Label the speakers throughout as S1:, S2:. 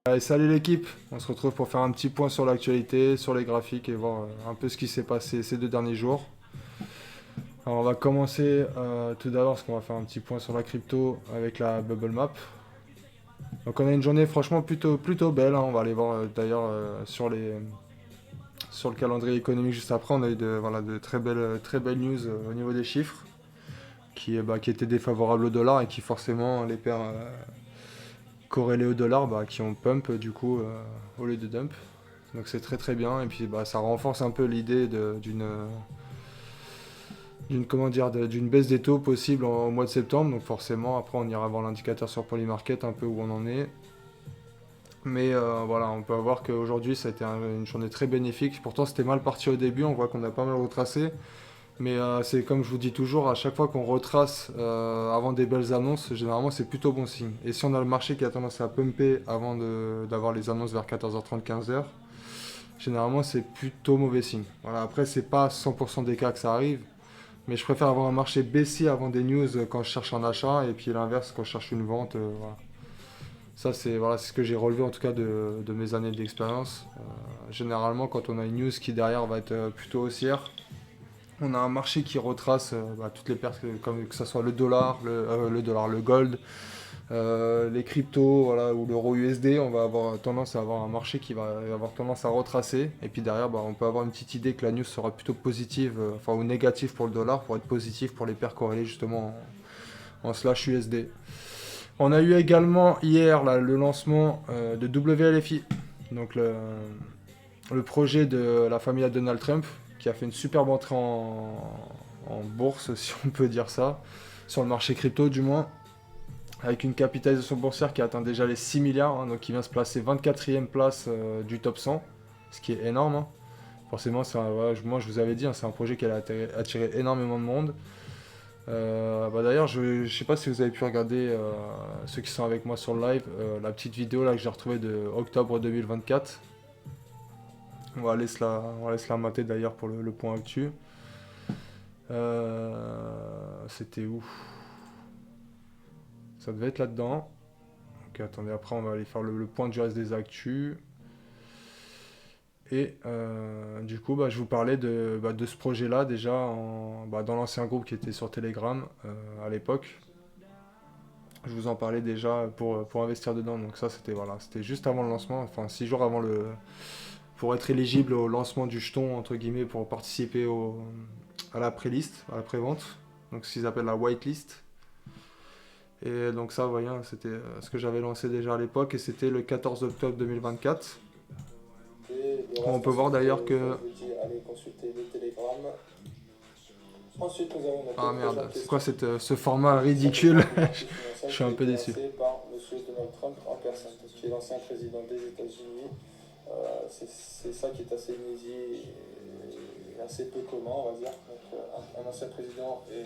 S1: Allez, salut l'équipe, on se retrouve pour faire un petit point sur l'actualité, sur les graphiques et voir un peu ce qui s'est passé ces 2 derniers jours. Alors on va commencer tout d'abord parce qu'on va faire un petit point sur la crypto avec la bubble map. Donc on a une journée franchement plutôt belle, hein. On va aller voir d'ailleurs sur le calendrier économique juste après. On a eu de très belles news au niveau des chiffres qui étaient défavorables au dollar et qui forcément les paires corrélées au dollar qui ont pump du coup au lieu de dump. Donc c'est très bien et puis ça renforce un peu l'idée d'une baisse des taux possible au mois de septembre. Donc forcément après on ira voir l'indicateur sur Polymarket un peu où on en est. Mais voilà, on peut voir qu'aujourd'hui ça a été une journée très bénéfique. Pourtant c'était mal parti au début, on voit qu'on a pas mal retracé. Mais c'est comme je vous dis toujours, à chaque fois qu'on retrace avant des belles annonces, généralement c'est plutôt bon signe. Et si on a le marché qui a tendance à pumper avant d'avoir les annonces vers 14h30, 15h, généralement c'est plutôt mauvais signe. Voilà, après c'est pas 100% des cas que ça arrive, mais je préfère avoir un marché baissier avant des news quand je cherche un achat, et puis l'inverse quand je cherche une vente. Voilà. Ça c'est ce que j'ai relevé en tout cas de mes années d'expérience. Généralement quand on a une news qui derrière va être plutôt haussière, on a un marché qui retrace toutes les pertes, comme que ce soit le dollar, le gold, les cryptos, voilà, ou l'euro USD. On va avoir tendance à avoir un marché qui va avoir tendance à retracer. Et puis derrière, on peut avoir une petite idée que la news sera plutôt positive, ou négative pour le dollar, pour être positif pour les paires corrélées justement en slash USD. On a eu également hier le lancement de WLFI, donc le projet de la famille à Donald Trump, qui a fait une superbe entrée en bourse, si on peut dire ça, sur le marché crypto du moins, avec une capitalisation boursière qui atteint déjà les 6 milliards, hein, donc qui vient se placer 24e place du top 100, ce qui est énorme. Hein. Forcément, moi je vous avais dit, hein, c'est un projet qui a attiré énormément de monde. D'ailleurs, je ne sais pas si vous avez pu regarder, ceux qui sont avec moi sur le live, la petite vidéo là, que j'ai retrouvée de octobre 2024. On va aller se la mater d'ailleurs pour le point actu. C'était où? Ça devait être là-dedans. Ok, attendez, après on va aller faire le point du reste des actus. Et du coup, je vous parlais de ce projet-là déjà dans l'ancien groupe qui était sur Telegram à l'époque. Je vous en parlais déjà pour investir dedans. Donc ça, c'était juste avant le lancement, enfin 6 jours avant pour être éligible au lancement du jeton, entre guillemets, pour participer à la pré-liste, à la pré-vente. Donc ce qu'ils appellent la whitelist. Et donc ça, vous voyez, hein, c'était ce que j'avais lancé déjà à l'époque, et c'était le 14 octobre 2024. On peut voir d'ailleurs que...
S2: Allez consulter le Telegram. Ensuite, nous avons
S1: Ah merde, c'est quoi ce format ridicule? Je suis un peu déçu.
S2: Par Monsieur Donald Trump en personne, qui est l'ancien président des États-Unis. C'est ça qui est assez inédit et assez peu commun, on va dire. Donc, un ancien président et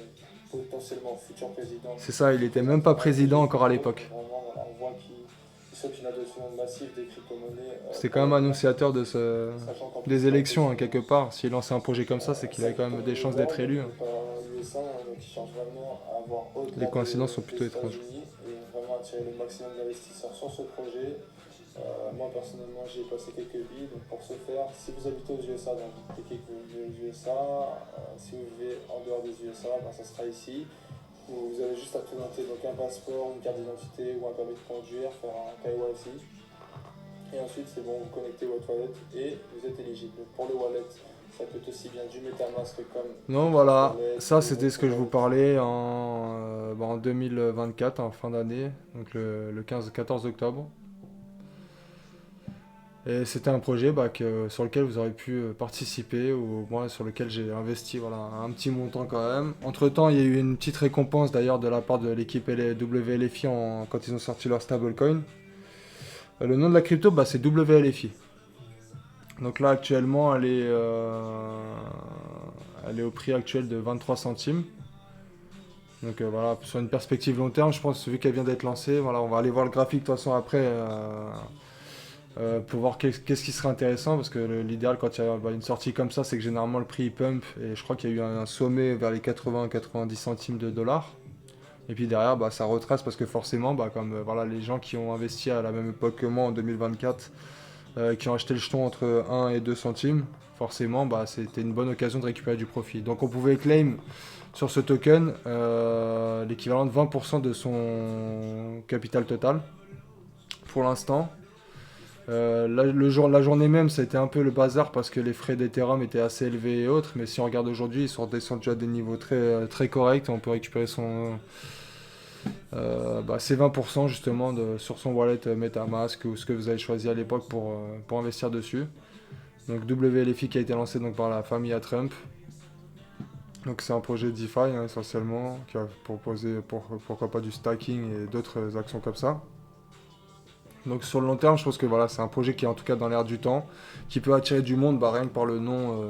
S2: potentiellement futur président.
S1: C'est ça, il était même pas président encore à l'époque.
S2: Vraiment, voilà, on voit qu'il souhaite une adoption massive des crypto-monnaies.
S1: C'était quand même annonciateur des élections, hein, quelque part. S'il lançait un projet comme ça, c'est qu'il avait quand même des chances d'être élu. Hein. Les coïncidences sont plutôt étranges.
S2: Et vraiment attirer le maximum d'investisseurs sur ce projet. Moi personnellement j'y ai passé quelques billes, donc pour ce faire, si vous habitez aux USA, donc vous cliquez que vous vivez aux USA, si vous vivez en dehors des USA, ça sera ici. Vous avez juste à présenter donc un passeport, une carte d'identité ou un permis de conduire, faire un KYC. Et ensuite c'est bon, vous connectez votre wallet et vous êtes éligible. Pour le wallet, ça peut être aussi bien du MetaMask comme...
S1: Non, voilà, ça c'était ce que je vous parlais en 2024, en fin d'année, donc le 14 octobre. Et c'était un projet sur lequel vous aurez pu participer, ou moi sur lequel j'ai investi un petit montant quand même. Entre temps, il y a eu une petite récompense d'ailleurs de la part de l'équipe WLFI quand ils ont sorti leur stablecoin. Le nom de la crypto, c'est WLFI. Donc là actuellement, elle est au prix actuel de 23 centimes. Donc voilà, sur une perspective long terme, je pense, vu qu'elle vient d'être lancée, on va aller voir le graphique de toute façon après. Pour voir qu'est-ce qui serait intéressant, parce que l'idéal quand il y a une sortie comme ça, c'est que généralement le prix pump, et je crois qu'il y a eu un sommet vers les 80-90 centimes de dollars. Et puis derrière, bah, ça retrace parce que forcément, bah, comme voilà, les gens qui ont investi à la même époque que moi en 2024, qui ont acheté le jeton entre 1 et 2 centimes, forcément, bah, c'était une bonne occasion de récupérer du profit. Donc on pouvait claim sur ce token l'équivalent de 20% de son capital total pour l'instant. La journée même, ça a été un peu le bazar parce que les frais d'Ethereum étaient assez élevés et autres. Mais si on regarde aujourd'hui, ils sont redescendus à des niveaux très corrects. On peut récupérer ses 20% justement sur son wallet MetaMask ou ce que vous avez choisi à l'époque pour investir dessus. Donc WLFI qui a été lancé donc, par la famille à Trump. Donc c'est un projet DeFi essentiellement qui a proposé pourquoi pas du stacking et d'autres actions comme ça. Donc sur le long terme, je pense que voilà, c'est un projet qui est en tout cas dans l'air du temps, qui peut attirer du monde rien que par le nom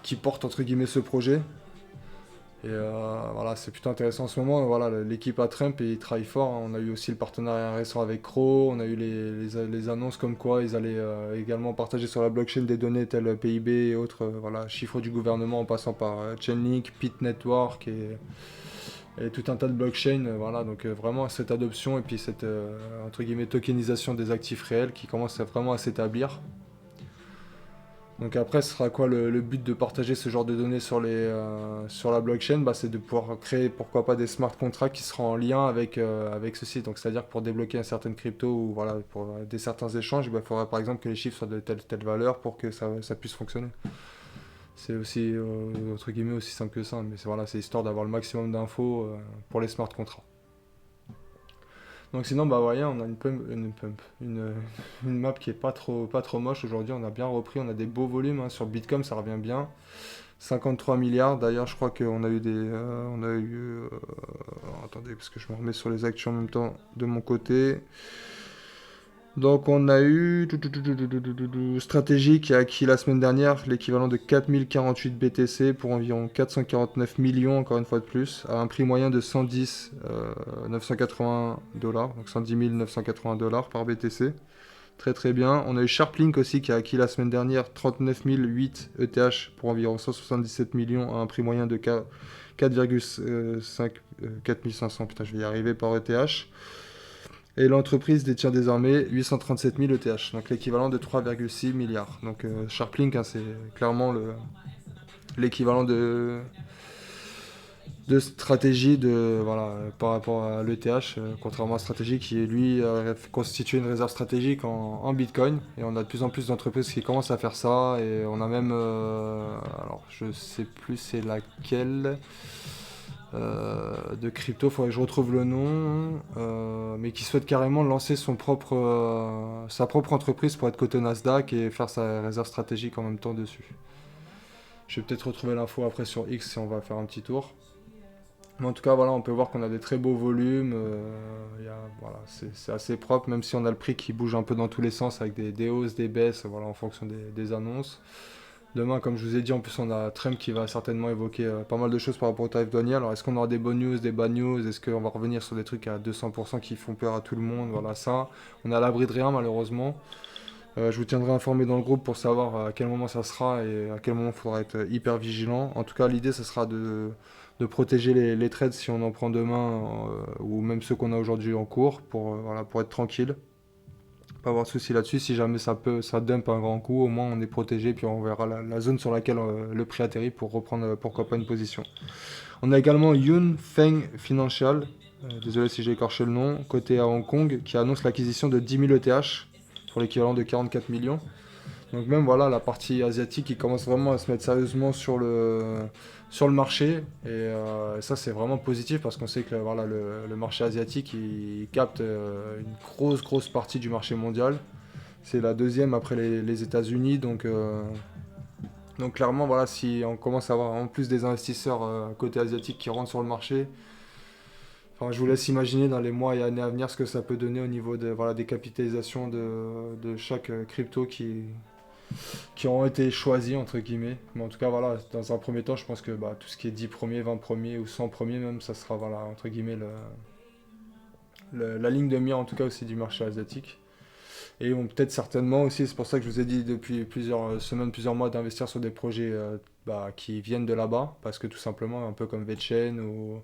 S1: qui porte entre guillemets ce projet. Et voilà, c'est plutôt intéressant en ce moment. Voilà, l'équipe à Trump, ils travaillent fort, hein. On a eu aussi le partenariat récent avec Crow. On a eu les annonces comme quoi ils allaient également partager sur la blockchain des données telles PIB et autres voilà, chiffres du gouvernement en passant par Chainlink, Pit Network et tout un tas de blockchains. Voilà, donc vraiment cette adoption et puis cette entre guillemets tokenisation des actifs réels qui commence vraiment à s'établir. Donc après, ce sera quoi le but de partager ce genre de données sur la blockchain? Bah, c'est de pouvoir créer, pourquoi pas, des smart contracts qui seront en lien avec ceci. Donc c'est-à-dire que pour débloquer certaines cryptos ou voilà, pour certains échanges, bah, il faudra par exemple que les chiffres soient de telle valeur pour que ça puisse fonctionner. C'est aussi, entre guillemets, aussi simple que ça. Mais voilà, c'est histoire d'avoir le maximum d'infos pour les smart contracts. Donc sinon, bah voyez, on a une map qui est pas trop moche aujourd'hui. On a bien repris, on a des beaux volumes hein. Sur Bitcoin, ça revient bien. 53 milliards. D'ailleurs, je crois qu'on a eu attendez, parce que je me remets sur les actions en même temps de mon côté. Donc on a eu Stratégie qui a acquis la semaine dernière l'équivalent de 4048 BTC pour environ 449 millions, encore une fois de plus, à un prix moyen de 110 980 dollars, donc 110 980 dollars par BTC. Très très bien. On a eu Sharplink aussi qui a acquis la semaine dernière 39 008 ETH pour environ 177 millions à un prix moyen de 4,5 4500, putain je vais y arriver par ETH. Et l'entreprise détient désormais 837 000 ETH, donc l'équivalent de 3,6 milliards. Donc Sharplink, hein, c'est clairement l'équivalent de stratégie voilà, par rapport à l'ETH, contrairement à stratégie qui, lui, constitue une réserve stratégique en Bitcoin. Et on a de plus en plus d'entreprises qui commencent à faire ça. Et on a même, alors je sais plus c'est laquelle, de crypto, il faudrait que je retrouve le nom, mais qui souhaite carrément lancer sa propre entreprise pour être coté Nasdaq et faire sa réserve stratégique en même temps dessus. Je vais peut-être retrouver l'info après sur X si on va faire un petit tour. Mais en tout cas, voilà, on peut voir qu'on a des très beaux volumes. Voilà, c'est assez propre, même si on a le prix qui bouge un peu dans tous les sens avec des hausses, des baisses, voilà, en fonction des annonces. Demain, comme je vous ai dit, en plus, on a Trump qui va certainement évoquer pas mal de choses par rapport au tarif douanier. Alors, est-ce qu'on aura des bonnes news, des bad news? Est-ce qu'on va revenir sur des trucs à 200% qui font peur à tout le monde? Voilà, ça. On est à l'abri de rien, malheureusement. Je vous tiendrai informé dans le groupe pour savoir à quel moment ça sera et à quel moment il faudra être hyper vigilant. En tout cas, l'idée, ce sera de protéger les trades si on en prend demain ou même ceux qu'on a aujourd'hui en cours pour être tranquille. Pas avoir de soucis là-dessus. Si jamais ça dump un grand coup, au moins on est protégé puis on verra la zone sur laquelle le prix atterrit pour reprendre pourquoi pas une position. On a également Yun Feng Financial, désolé si j'ai écorché le nom, côté à Hong Kong, qui annonce l'acquisition de 10 000 ETH pour l'équivalent de 44 millions. Donc même voilà la partie asiatique qui commence vraiment à se mettre sérieusement sur le marché et ça c'est vraiment positif parce qu'on sait que voilà, le marché asiatique il capte une grosse partie du marché mondial. C'est la deuxième après les États-Unis donc clairement voilà si on commence à avoir en plus des investisseurs côté asiatique qui rentrent sur le marché. Enfin, je vous laisse imaginer dans les mois et années à venir ce que ça peut donner au niveau des capitalisations de chaque crypto qui ont été choisis entre guillemets. Mais en tout cas, voilà, dans un premier temps, je pense que tout ce qui est 10 premiers, 20 premiers ou 100 premiers même, ça sera voilà, entre guillemets la ligne de mire en tout cas aussi du marché asiatique. Et vont peut-être certainement aussi, c'est pour ça que je vous ai dit depuis plusieurs semaines, plusieurs mois, d'investir sur des projets qui viennent de là-bas, parce que tout simplement, un peu comme VeChain ou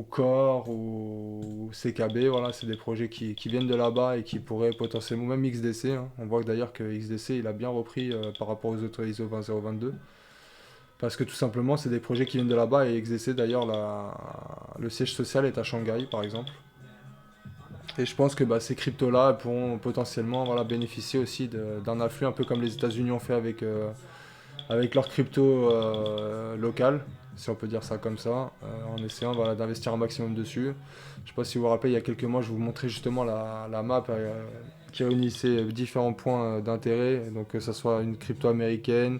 S1: Core ou CKB, voilà, c'est des projets qui viennent de là-bas et qui pourraient potentiellement, même XDC, hein. On voit que d'ailleurs que XDC, il a bien repris par rapport aux autres ISO 20022. Parce que tout simplement, c'est des projets qui viennent de là-bas et XDC, d'ailleurs, le siège social est à Shanghai, par exemple. Et je pense que ces cryptos-là pourront potentiellement voilà, bénéficier aussi d'un afflux, un peu comme les États-Unis ont fait avec leurs cryptos locales, si on peut dire ça comme ça, en essayant voilà, d'investir un maximum dessus. Je ne sais pas si vous vous rappelez, il y a quelques mois, je vous montrais justement la map qui réunissait différents points d'intérêt, donc que ce soit une crypto américaine,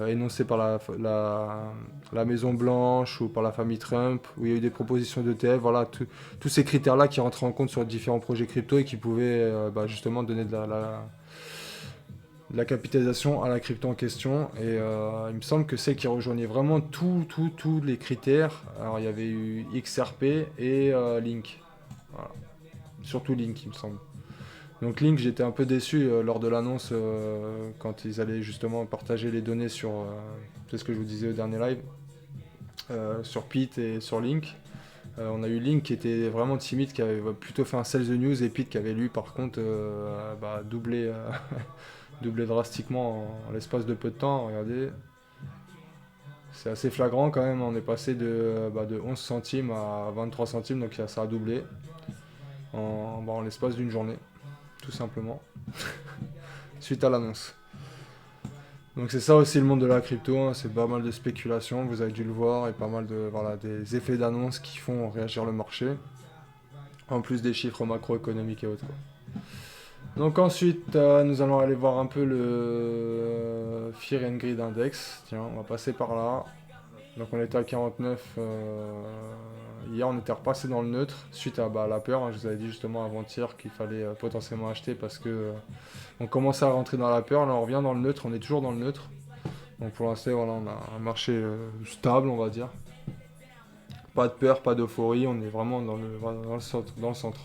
S1: énoncée par la Maison Blanche ou par la famille Trump, où il y a eu des propositions d'ETF, voilà, tous ces critères-là qui rentraient en compte sur différents projets crypto et qui pouvaient justement donner de la capitalisation à la crypto en question. Et il me semble que celle qui rejoignait vraiment tous les critères, alors il y avait eu XRP et Link. Voilà. Surtout Link, il me semble. Donc Link, j'étais un peu déçu lors de l'annonce quand ils allaient justement partager les données sur, c'est ce que je vous disais au dernier live, sur Pete et sur Link. On a eu Link qui était vraiment timide, qui avait plutôt fait un sell the news, et Pete qui avait lui par contre doublé, doublé drastiquement en l'espace de peu de temps. Regardez, c'est assez flagrant quand même, on est passé de 11 centimes à 23 centimes, donc ça a doublé en l'espace d'une journée, tout simplement, suite à l'annonce. Donc c'est ça aussi le monde de la crypto, hein, c'est pas mal de spéculation, vous avez dû le voir, et pas mal des effets d'annonce qui font réagir le marché, en plus des chiffres macroéconomiques et autres, quoi. Donc ensuite, nous allons aller voir un peu le Fear and Greed Index. Tiens, on va passer par là. Donc on était à 49. Hier, on était repassé dans le neutre suite à la peur, hein. Je vous avais dit justement avant-hier qu'il fallait potentiellement acheter parce que on commençait à rentrer dans la peur. Là, on revient dans le neutre. On est toujours dans le neutre. Donc pour l'instant, voilà, on a un marché stable, on va dire. Pas de peur, pas d'euphorie. On est vraiment dans le centre.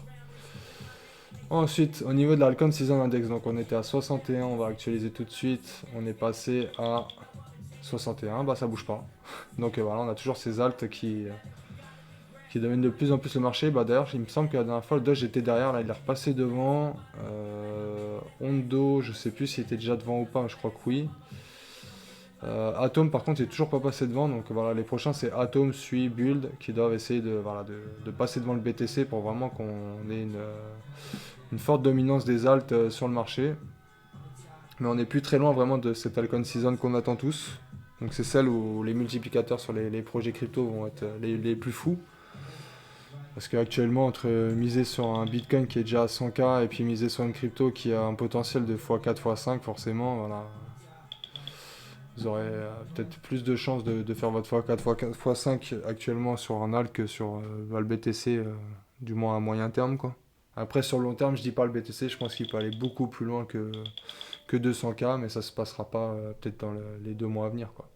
S1: Ensuite, au niveau de l'Alcon Season Index, donc on était à 61, on va actualiser tout de suite. On est passé à 61, ça bouge pas. Donc voilà, on a toujours ces altes qui dominent de plus en plus le marché. D'ailleurs, il me semble que la dernière fois, le Doge était derrière, là il est repassé devant. Hondo, je sais plus s'il était déjà devant ou pas, je crois que oui. Atom par contre il est toujours pas passé devant, donc voilà, les prochains c'est Atom, Sui, Build qui doivent essayer de passer devant le BTC pour vraiment qu'on ait une forte dominance des alts sur le marché. Mais on n'est plus très loin vraiment de cette Alcon Season qu'on attend tous. Donc c'est celle où les multiplicateurs sur les projets crypto vont être les plus fous. Parce qu'actuellement, entre miser sur un Bitcoin qui est déjà à 100K et puis miser sur une crypto qui a un potentiel de x4, x5, forcément, voilà, vous aurez peut-être plus de chances de faire votre x4, x5 actuellement sur un alt que sur le BTC, du moins à moyen terme, quoi. Après, sur le long terme, je dis pas le BTC, je pense qu'il peut aller beaucoup plus loin que 200K, mais ça se passera pas peut-être dans les 2 mois à venir, quoi.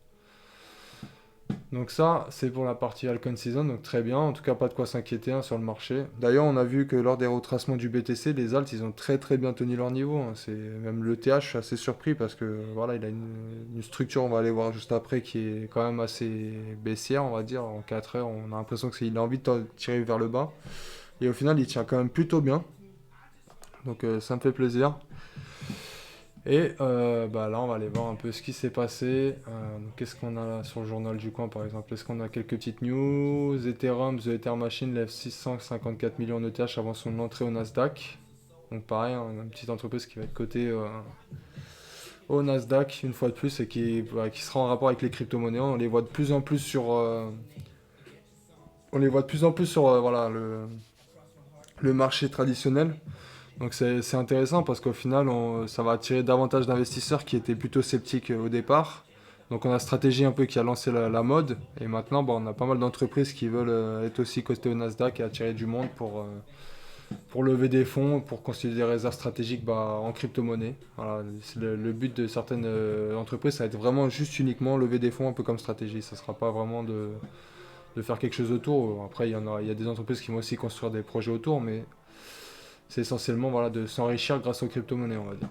S1: Donc ça, c'est pour la partie Alcon Season, donc très bien, en tout cas pas de quoi s'inquiéter, hein, sur le marché. D'ailleurs, on a vu que lors des retracements du BTC, les alts, ils ont très très bien tenu leur niveau, hein. Même le TH, je suis assez surpris parce que voilà, il a une structure, on va aller voir juste après, qui est quand même assez baissière, on va dire. En 4 heures, on a l'impression qu'il a envie de tirer vers le bas. Et au final, il tient quand même plutôt bien. Donc ça me fait plaisir. Et là, on va aller voir un peu ce qui s'est passé. Qu'est-ce qu'on a là sur le journal du coin, par exemple? Est-ce qu'on a quelques petites news? Ethereum, The Ether Machine lève 654 millions en ETH avant son entrée au Nasdaq. Donc pareil, hein, une petite entreprise qui va être cotée au Nasdaq une fois de plus et qui sera en rapport avec les crypto-monnaies. On les voit de plus en plus sur, voilà, le marché traditionnel. Donc c'est intéressant parce qu'au final, ça va attirer davantage d'investisseurs qui étaient plutôt sceptiques au départ. Donc on a Stratégie un peu qui a lancé la mode. Et maintenant, on a pas mal d'entreprises qui veulent être aussi cotées au Nasdaq et attirer du monde pour lever des fonds, pour constituer des réserves stratégiques en crypto-monnaie. Voilà, le but de certaines entreprises, ça va être vraiment juste uniquement lever des fonds un peu comme Stratégie. Ça ne sera pas vraiment de faire quelque chose autour. Après, il y a des entreprises qui vont aussi construire des projets autour, mais C'est essentiellement voilà, de s'enrichir grâce aux crypto-monnaies, on va dire.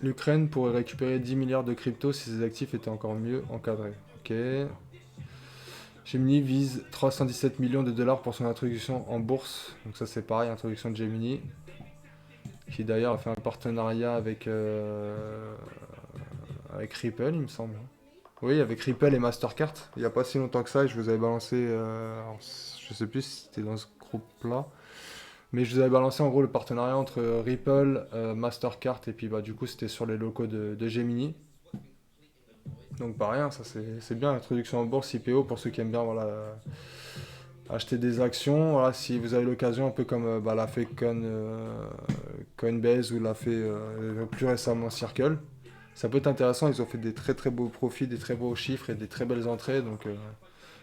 S1: L'Ukraine pourrait récupérer 10 milliards de crypto si ses actifs étaient encore mieux encadrés. Ok. Gemini vise 317 millions de dollars pour son introduction en bourse. Donc ça c'est pareil, introduction de Gemini. Qui d'ailleurs a fait un partenariat avec Ripple, il me semble. Oui, avec Ripple et Mastercard. Il n'y a pas si longtemps que ça, et je vous avais balancé, alors, je sais plus si c'était dans ce groupe-là, mais je vous avais balancé en gros le partenariat entre Ripple, Mastercard, et puis bah, du coup c'était sur les locaux de Gemini. Donc pareil, hein, ça c'est bien, introduction en bourse, IPO, pour ceux qui aiment bien voilà, acheter des actions. Voilà, si vous avez l'occasion, un peu comme bah, l'a fait Coinbase ou l'a fait plus récemment Circle. Ça peut être intéressant, ils ont fait des très très beaux profits, des très beaux chiffres et des très belles entrées. Donc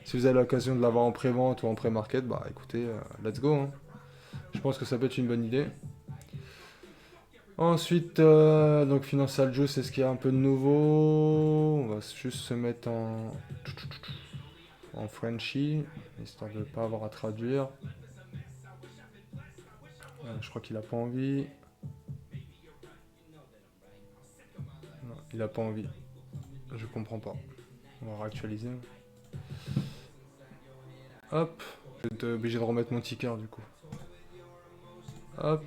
S1: si vous avez l'occasion de l'avoir en pré-vente ou en pré-market, bah écoutez, let's go, hein. Je pense que ça peut être une bonne idée. Ensuite, donc Financial Juice, c'est ce qu'il y a un peu de nouveau. On va juste se mettre en Frenchy, histoire de ne pas avoir à traduire. Je crois qu'il a pas envie. Non, il a pas envie. Je comprends pas. On va réactualiser. Hop. Je vais être obligé de remettre mon ticker du coup. Hop.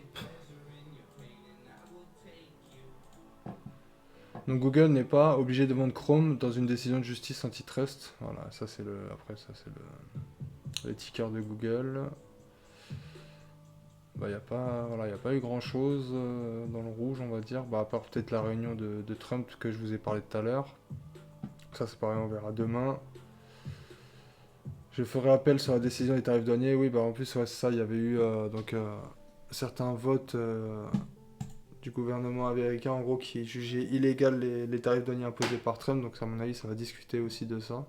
S1: Donc Google n'est pas obligé de vendre Chrome dans une décision de justice antitrust. Voilà, ça c'est le. Après ça c'est le ticker de Google. Bah y a pas. Voilà, y a pas eu grand chose dans le rouge on va dire. Bah à part peut-être la réunion de Trump que je vous ai parlé tout à l'heure. Ça c'est pareil, on verra demain. Je ferai appel sur la décision des tarifs douaniers. Oui, bah en plus, ouais, c'est ça, il y avait eu certains votes du gouvernement américain, en gros, qui jugeaient illégal les tarifs douaniers imposés par Trump. Donc, à mon avis, ça va discuter aussi de ça.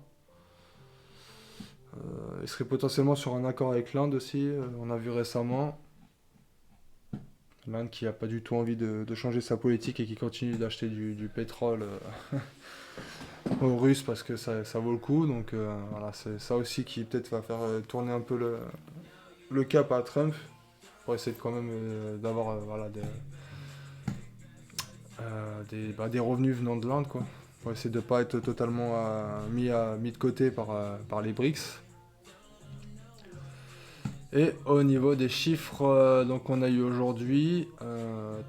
S1: Il serait potentiellement sur un accord avec l'Inde aussi. On a vu récemment. L'Inde qui n'a pas du tout envie de changer sa politique et qui continue d'acheter du pétrole aux Russes parce que ça vaut le coup. Donc, voilà, c'est ça aussi qui peut-être va faire tourner un peu le cap à Trump pour essayer de quand même d'avoir voilà, des revenus venant de l'Inde, quoi. Pour essayer de ne pas être totalement mis de côté par les BRICS. Et au niveau des chiffres donc on a eu aujourd'hui,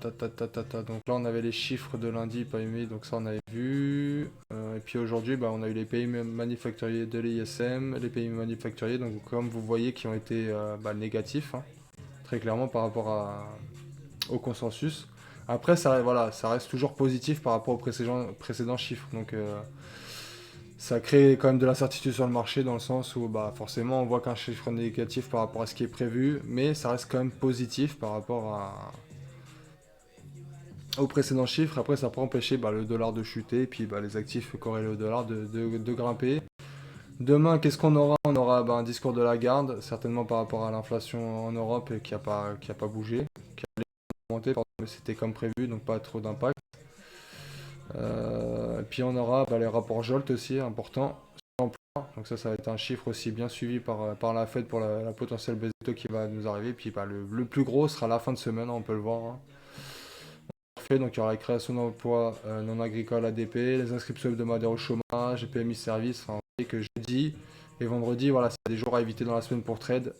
S1: donc là on avait les chiffres de lundi pas aimés, donc ça on avait vu. Et puis aujourd'hui bah, on a eu les pays manufacturiers de l'ISM, les pays manufacturiers, donc comme vous voyez qui ont été bah, négatifs, hein, très clairement par rapport au consensus. Après, voilà, ça reste toujours positif par rapport aux précédents chiffres. Donc, ça crée quand même de l'incertitude sur le marché dans le sens où bah, forcément on voit qu'un chiffre négatif par rapport à ce qui est prévu, mais ça reste quand même positif par rapport aux précédents chiffres. Après, ça peut empêcher bah, le dollar de chuter et puis bah, les actifs corrélés au dollar de grimper. Demain, qu'est-ce qu'on aura? On aura bah, un discours de Lagarde, certainement par rapport à l'inflation en Europe et qui a pas bougé, qui a augmenté, mais c'était comme prévu, donc pas trop d'impact. Et puis on aura bah, les rapports Jolt aussi, importants, sur l'emploi. Donc ça va être un chiffre aussi bien suivi par la Fed pour la potentielle baisse de taux qui va nous arriver. Puis bah, le plus gros sera la fin de semaine, on peut le voir, hein. Donc il y aura la création d'emplois non agricoles ADP, les inscriptions hebdomadaires au chômage, les PMI services. Enfin, vous voyez que jeudi et vendredi, voilà, c'est des jours à éviter dans la semaine pour trade.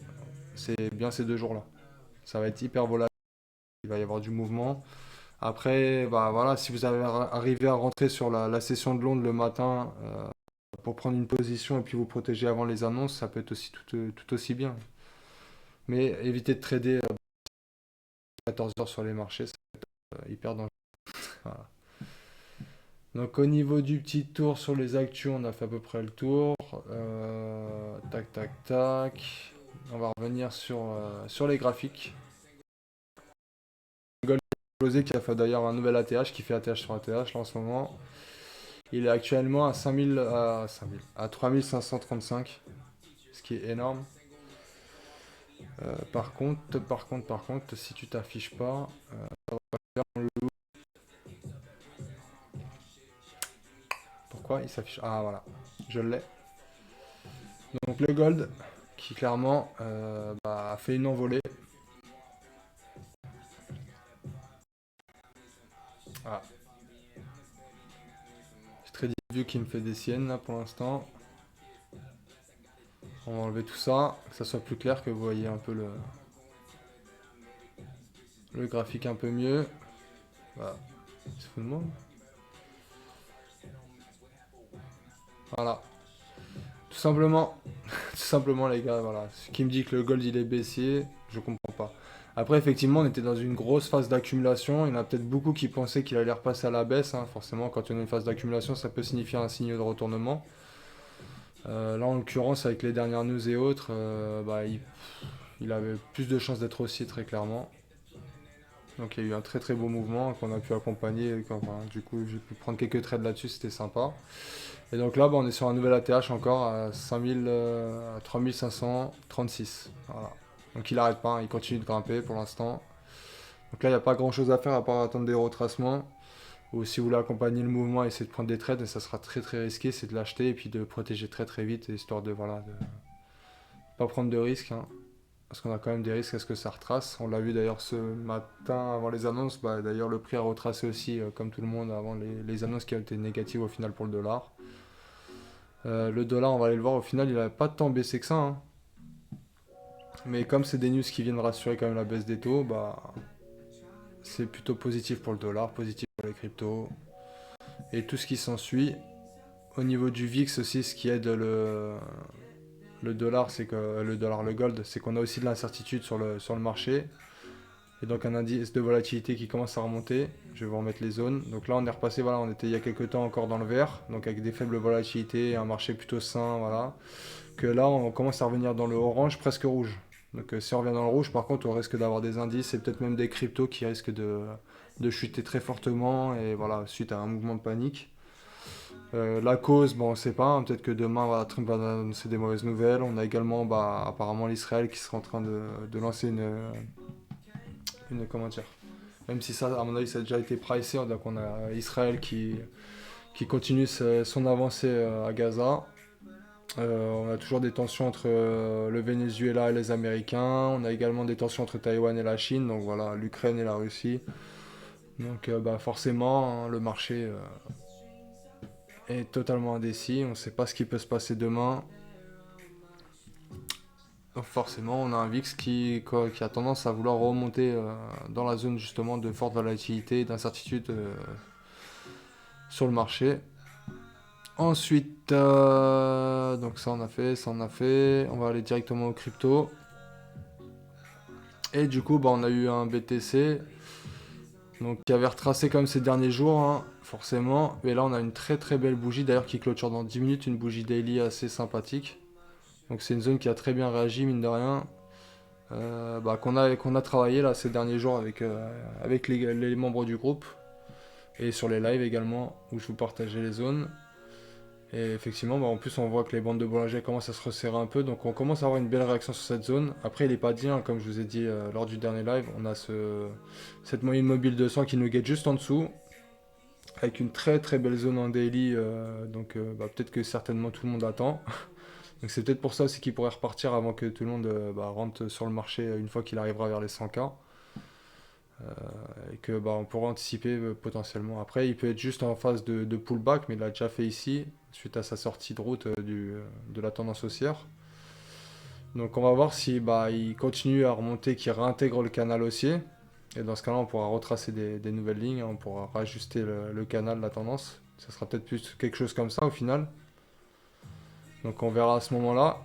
S1: C'est bien ces 2 jours-là. Ça va être hyper volatile, il va y avoir du mouvement. Après, bah, voilà, si vous arrivé à rentrer sur la session de Londres le matin pour prendre une position et puis vous protéger avant les annonces, ça peut être aussi tout aussi bien. Mais évitez de trader 14 heures sur les marchés, ça peut être hyper dangereux. Voilà. Donc au niveau du petit tour sur les actus, on a fait à peu près le tour. Tac, tac, tac. On va revenir sur les graphiques. Gold qui a fait d'ailleurs un nouvel ATH, qui fait ATH sur ATH là en ce moment. Il est actuellement à 5000, à 3535, ce qui est énorme. Par contre, si tu t'affiches pas, ça va pas faire mon loulou. Pourquoi il s'affiche? Ah voilà, je l'ai. Donc le gold, qui clairement a fait une envolée. Voilà. C'est très vue qui me fait des siennes là pour l'instant. On va enlever tout ça, que ça soit plus clair, que vous voyez un peu le graphique un peu mieux. Voilà. Il se fout de moi. Voilà. Tout simplement. Tout simplement les gars, voilà. Ce qui me dit que le gold il est baissier, je comprends pas. Après effectivement on était dans une grosse phase d'accumulation. Il y en a peut-être beaucoup qui pensaient qu'il allait repasser à la baisse, hein. Forcément quand on a une phase d'accumulation ça peut signifier un signe de retournement. Là en l'occurrence avec les dernières news et autres, il avait plus de chances d'être haussier très clairement. Donc il y a eu un très très beau mouvement qu'on a pu accompagner. Du coup j'ai pu prendre quelques trades là-dessus, c'était sympa. Et donc là on est sur un nouvel ATH encore à 5000, à 3536. Voilà. Donc il arrête pas, hein, il continue de grimper pour l'instant. Donc là il n'y a pas grand chose à faire à part attendre des retracements. Ou si vous voulez accompagner le mouvement, essayer de prendre des trades, et ça sera très très risqué, c'est de l'acheter et puis de protéger très très vite, histoire de pas prendre de risques, hein. Parce qu'on a quand même des risques à ce que ça retrace. On l'a vu d'ailleurs ce matin avant les annonces. D'ailleurs, le prix a retracé aussi, comme tout le monde, avant les annonces qui ont été négatives au final pour le dollar. Le dollar, on va aller le voir, au final, il n'a pas tant baissé que ça, hein. Mais comme c'est des news qui viennent rassurer quand même la baisse des taux, c'est plutôt positif pour le dollar, positif pour les cryptos et tout ce qui s'ensuit. Au niveau du VIX aussi, ce qui aide le dollar, c'est que le gold, c'est qu'on a aussi de l'incertitude sur le marché. Et donc un indice de volatilité qui commence à remonter. Je vais vous remettre les zones. Donc là on est repassé, voilà, on était il y a quelques temps encore dans le vert, donc avec des faibles volatilités, un marché plutôt sain, voilà. Que là on commence à revenir dans le orange, presque rouge. Donc si on revient dans le rouge, par contre on risque d'avoir des indices et peut-être même des cryptos qui risquent de chuter très fortement, et voilà, suite à un mouvement de panique. La cause, bon, on ne sait pas, hein, peut-être que demain Trump va annoncer des mauvaises nouvelles. On a également apparemment l'Israël qui sera en train de lancer comment dire, même si ça, à mon avis, ça a déjà été pricé. Donc on a Israël qui continue son avancée à Gaza. On a toujours des tensions entre le Venezuela et les Américains. On a également des tensions entre Taïwan et la Chine. Donc voilà, l'Ukraine et la Russie. Donc forcément, hein, le marché est totalement indécis. On ne sait pas ce qui peut se passer demain. Donc forcément, on a un VIX qui a tendance à vouloir remonter dans la zone justement de forte volatilité et d'incertitude sur le marché. Ensuite, donc ça on a fait. On va aller directement au crypto. Et du coup, on a eu un BTC donc, qui avait retracé comme ces derniers jours, hein, forcément. Et là, on a une très très belle bougie d'ailleurs qui clôture dans 10 minutes, une bougie daily assez sympathique. Donc c'est une zone qui a très bien réagi, mine de rien. Qu'on a travaillé là ces derniers jours avec les membres du groupe et sur les lives également où je vous partageais les zones. Et effectivement, en plus on voit que les bandes de Bollinger commencent à se resserrer un peu, donc on commence à avoir une belle réaction sur cette zone. Après il n'est pas dit, hein, comme je vous ai dit lors du dernier live, on a cette moyenne mobile 200 qui nous guette juste en dessous, avec une très très belle zone en daily, peut-être que certainement tout le monde attend. Donc c'est peut-être pour ça aussi qu'il pourrait repartir avant que tout le monde rentre sur le marché une fois qu'il arrivera vers les 100K. Et que on pourra anticiper potentiellement. Après, il peut être juste en phase de pullback, mais il l'a déjà fait ici, suite à sa sortie de route de la tendance haussière. Donc on va voir si il continue à remonter, qu'il réintègre le canal haussier. Et dans ce cas-là, on pourra retracer des nouvelles lignes, on pourra rajuster le canal, la tendance. Ça sera peut-être plus quelque chose comme ça au final. Donc on verra à ce moment-là.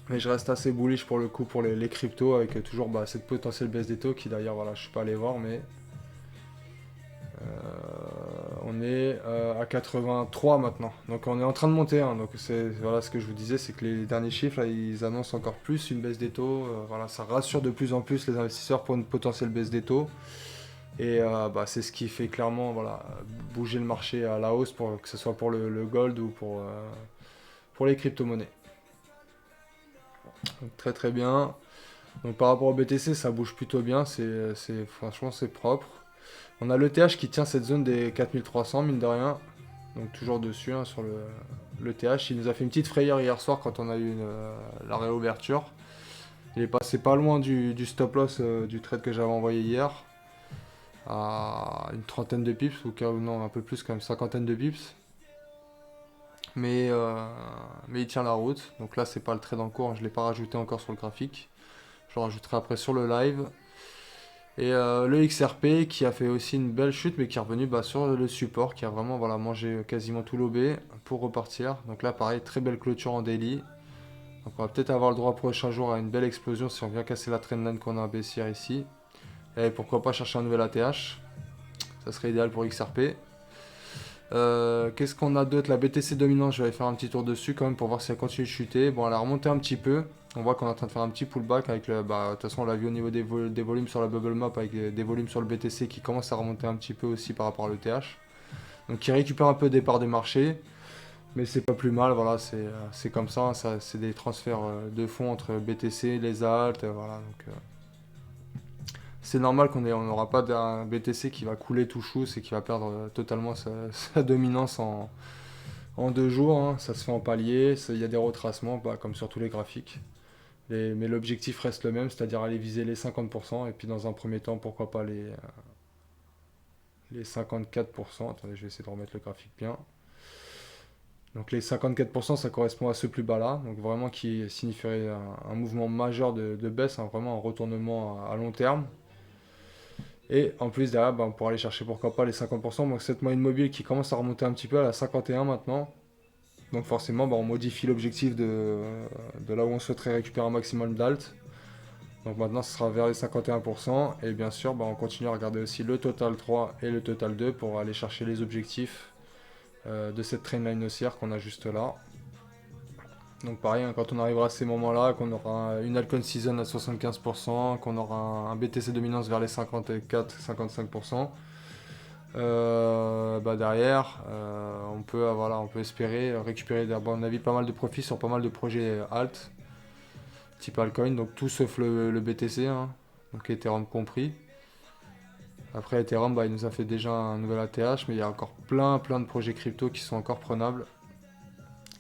S1: Mais je reste assez bullish pour le coup pour les cryptos, avec toujours cette potentielle baisse des taux qui d'ailleurs, voilà, je suis pas allé voir, mais on est à 83 maintenant. Donc on est en train de monter, hein. Donc voilà ce que je vous disais, c'est que les derniers chiffres là, ils annoncent encore plus une baisse des taux. Voilà, ça rassure de plus en plus les investisseurs pour une potentielle baisse des taux. Et c'est ce qui fait clairement, voilà, bouger le marché à la hausse, que ce soit pour le gold ou pour les crypto-monnaies. Donc, très très bien. Donc par rapport au BTC, ça bouge plutôt bien, franchement c'est propre. On a l'ETH qui tient cette zone des 4300, mine de rien. Donc toujours dessus, hein, le TH, il nous a fait une petite frayeur hier soir quand on a eu la réouverture. Il est passé pas loin du stop loss du trade que j'avais envoyé hier, à une trentaine de pips, ou non, un peu plus quand même, cinquantaine de pips. Mais il tient la route. Donc là, c'est pas le trade en cours, hein, je ne l'ai pas rajouté encore sur le graphique. Je le rajouterai après sur le live. Et le XRP qui a fait aussi une belle chute, mais qui est revenu sur le support, qui a vraiment voilà, mangé quasiment tout l'OB pour repartir. Donc là, pareil, très belle clôture en daily. Donc on va peut-être avoir le droit prochain jour à une belle explosion si on vient casser la trendline qu'on a à baissière ici. Et pourquoi pas chercher un nouvel ATH. Ça serait idéal pour XRP. Qu'est-ce qu'on a d'autre? La BTC dominante, je vais aller faire un petit tour dessus quand même pour voir si elle continue de chuter. Bon, elle a remonté un petit peu. On voit qu'on est en train de faire un petit pullback avec le. De toute façon, on l'a vu au niveau des volumes sur la bubble map avec des volumes sur le BTC qui commencent à remonter un petit peu aussi par rapport à l'ETH. Donc, qui récupère un peu des parts de marché. Mais c'est pas plus mal, voilà, c'est comme ça, hein, c'est des transferts de fonds entre BTC, les alt, voilà. Donc, c'est normal qu'on n'aura pas d'un BTC qui va couler tout chousse et qui va perdre totalement sa dominance en 2 jours, hein. Ça se fait en palier, il y a des retracements, comme sur tous les graphiques. Mais l'objectif reste le même, c'est-à-dire aller viser les 50%, et puis dans un premier temps, pourquoi pas les 54%. Attendez, je vais essayer de remettre le graphique bien. Donc les 54%, ça correspond à ce plus bas là, donc vraiment qui signifierait un mouvement majeur de baisse, hein, vraiment un retournement à long terme. Et en plus derrière, on pourra aller chercher pourquoi pas les 50%. Donc cette moyenne mobile qui commence à remonter un petit peu à la 51 maintenant. Donc forcément, on modifie l'objectif de là où on souhaiterait récupérer un maximum d'alt. Donc maintenant, ce sera vers les 51%. Et bien sûr, on continue à regarder aussi le total 3 et le total 2 pour aller chercher les objectifs de cette trendline haussière qu'on a juste là. Donc pareil, hein, quand on arrivera à ces moments-là, qu'on aura une altcoin season à 75%, qu'on aura un BTC dominance vers les 54-55%, derrière, on peut espérer récupérer à mon avis pas mal de profits sur pas mal de projets alt, type altcoin, donc tout sauf le BTC, hein, donc Ethereum compris. Après Ethereum, il nous a fait déjà un nouvel ATH, mais il y a encore plein de projets crypto qui sont encore prenables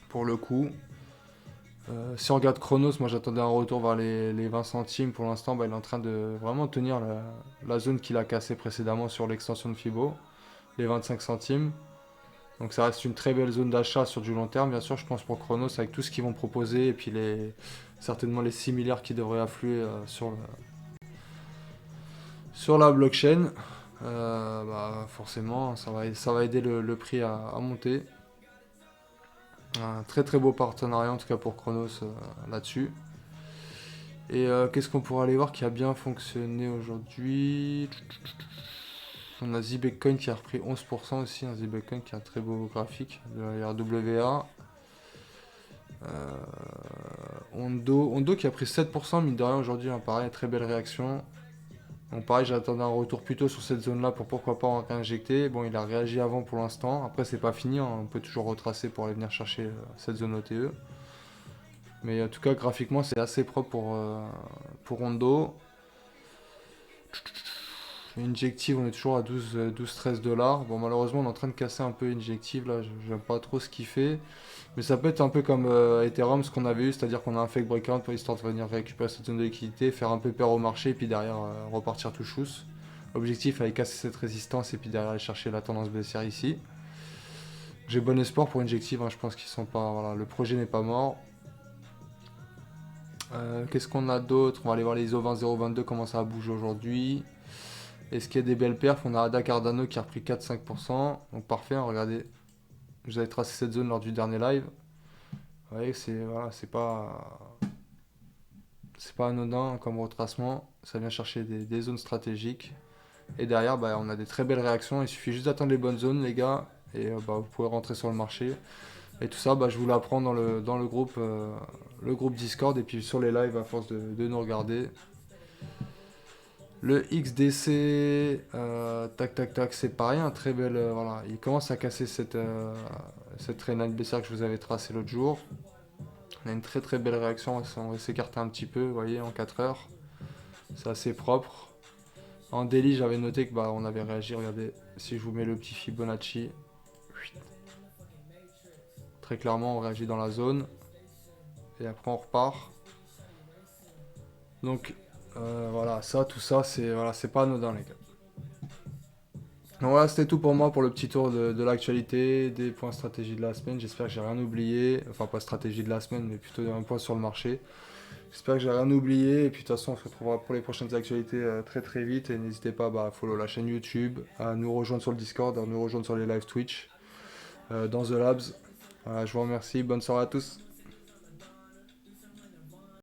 S1: pour le coup. Si on regarde Chronos, moi j'attendais un retour vers les 20 centimes. Pour l'instant, il est en train de vraiment tenir la zone qu'il a cassée précédemment sur l'extension de Fibo, les 25 centimes. Donc ça reste une très belle zone d'achat sur du long terme, bien sûr, je pense pour Chronos, avec tout ce qu'ils vont proposer, et puis certainement les 6 milliards qui devraient affluer sur la blockchain. Forcément, ça va aider le prix à monter. Un très beau partenariat en tout cas pour Chronos là-dessus. Et qu'est-ce qu'on pourrait aller voir qui a bien fonctionné aujourd'hui? On a Zbetcoin qui a repris 11% aussi, un Zbetcoin qui a un très beau graphique de la RWA. Ondo qui a pris 7%, mine de rien aujourd'hui, hein, pareil, très belle réaction. Donc pareil, j'attendais un retour plutôt sur cette zone là pour pourquoi pas en réinjecter. Bon, il a réagi avant pour l'instant, après c'est pas fini, hein, on peut toujours retracer pour aller venir chercher cette zone OTE. Mais en tout cas, graphiquement, c'est assez propre pour Ondo. Injective, on est toujours à 12-13 dollars. Bon, malheureusement, on est en train de casser un peu Injective. Là, j'aime pas trop ce qu'il fait. Mais ça peut être un peu comme Ethereum, ce qu'on avait eu, c'est-à-dire qu'on a un fake breakout pour histoire de venir récupérer cette zone de liquidité, faire un peu peur au marché, et puis derrière repartir tout chousse. L'objectif, aller casser cette résistance, et puis derrière aller chercher la tendance baissière ici. J'ai bon espoir pour Injective, hein, je pense qu'ils sont pas. Voilà, le projet n'est pas mort. Qu'est-ce qu'on a d'autre? On va aller voir les ISO 20022, comment ça bouge aujourd'hui. Est-ce qu'il y a des belles perfs? On a Ada Cardano qui a repris 4-5%. Donc parfait, hein, regardez. Vous avez tracé cette zone lors du dernier live. Vous voyez que c'est pas anodin comme retracement. Ça vient chercher des zones stratégiques. Et derrière, on a des très belles réactions. Il suffit juste d'attendre les bonnes zones, les gars. Et vous pouvez rentrer sur le marché. Et tout ça, je vous l'apprends dans le groupe Discord. Et puis sur les lives à force de nous regarder. Le XDC, tac, c'est pareil, un très bel, voilà, il commence à casser cette traînade baissière que je vous avais tracée l'autre jour. On a une très belle réaction, on va s'écarter un petit peu, vous voyez, en 4 heures. C'est assez propre. En daily, j'avais noté que on avait réagi, regardez, si je vous mets le petit Fibonacci. très clairement, on réagit dans la zone. Et après, on repart. Donc, voilà, tout ça, c'est pas anodin, les gars. Donc voilà, c'était tout pour moi pour le petit tour de l'actualité, des points stratégie de la semaine. J'espère que j'ai rien oublié. Enfin, pas stratégie de la semaine, mais plutôt un point sur le marché. J'espère que j'ai rien oublié. Et puis de toute façon, on se retrouvera pour les prochaines actualités très très vite. Et n'hésitez pas à follow la chaîne YouTube, à nous rejoindre sur le Discord, à nous rejoindre sur les live Twitch, dans The Labs. Voilà, je vous remercie. Bonne soirée à tous.